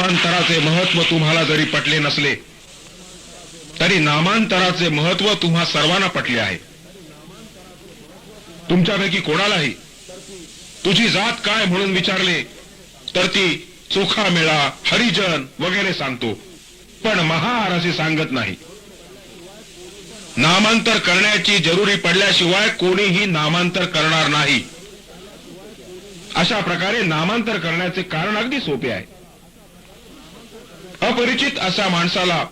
नामांतराचे महत्व तुम्हाला जरी पटले नसले तरी नामांतराचे महत्व तुम्हा सर्वांना पटले आहे. तुमच्यापैकी कोणालाही तुझी जात काय म्हणून विचारले तर ती चोखामेळा, हरिजन वगैरे सांगतो, पण महार असे सांगत नाही. नामांतर करण्याची जरुरी पडल्याशिवाय कोणीही नामांतर करणार नाही. अशा प्रकारे नामांतर करण्याचे कारण अगदी सोपे आहे. अपरिचित अशा माणसाला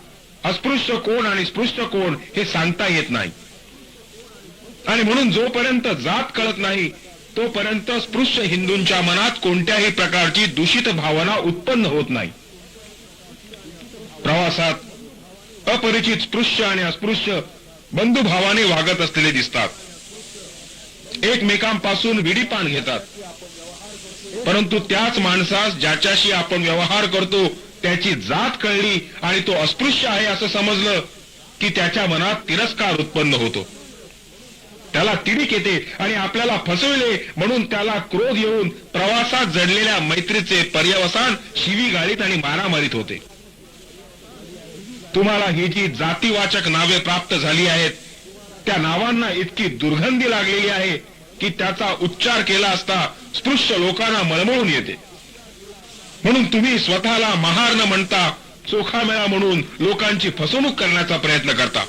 अस्पृश्य कोण आणि स्पृश्य कोण हे सांगता येत नाही, आणि म्हणून जोपर्यंत जात कळत नाही तोपर्यंत स्पृश्य हिंदूंच्या मनात कोणत्याही प्रकारची दूषित भावना उत्पन्न होत नाही. प्रवासात अपरिचित स्पृश्य आणि अस्पृश्य बंधुभावाने वागत असलेले दिसतात. एकमेकांपासून विडीपान घेतात, परंतु त्याच माणसास ज्याच्याशी आपण व्यवहार करतो त्याची जात कळली आणि तो अस्पृश्य आहे असं समजलं की त्याच्या मनात तिरस्कार उत्पन्न होतो. त्याला तिडीक येते आणि आपल्याला फसविले म्हणून त्याला क्रोध येऊन प्रवासात जडलेल्या मैत्रीचे पर्यवसान शिवीगाळीत आणि मारामारीत होते. तुम्हाला ही जी जातीवाचक नावे प्राप्त झाली आहेत त्या नावांना इतकी दुर्गंधी लागलेली आहे की त्याचा उच्चार केला असता स्पृश्य लोकांना मळमळून येते. म्हणून तुम्ही स्वतःला महार न म्हणता चोखामेळा म्हणून लोकांची फसवणूक करण्याचा प्रयत्न करता,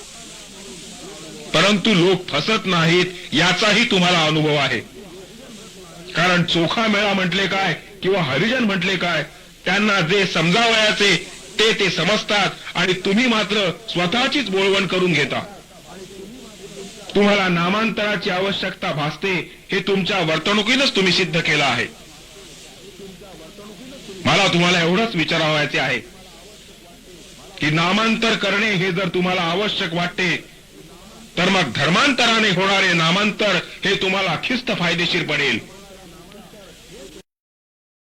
परंतु लोक फसत नाहीत याचाही तुम्हाला अनुभव आहे. कारण चोखामेळा म्हटले काय किंवा हरिजन म्हटले काय, त्यांना जे समजावयाचे ते समजतात आणि तुम्ही मात्र स्वतःचीच बोलवण करून घेता. तुम्हाला नामांतराची आवश्यकता भासते हे तुमच्या वर्तणुकीनंच तुम्ही सिद्ध केलं आहे. मला तुम्हाला एवढंच विचारावयाचे आहे की नामांतर करणे हे जर तुम्हाला आवश्यक वाटते तर मग धर्मांतराने होणारे नामांतर हे तुम्हाला खिस्त फायदेशीर पडेल.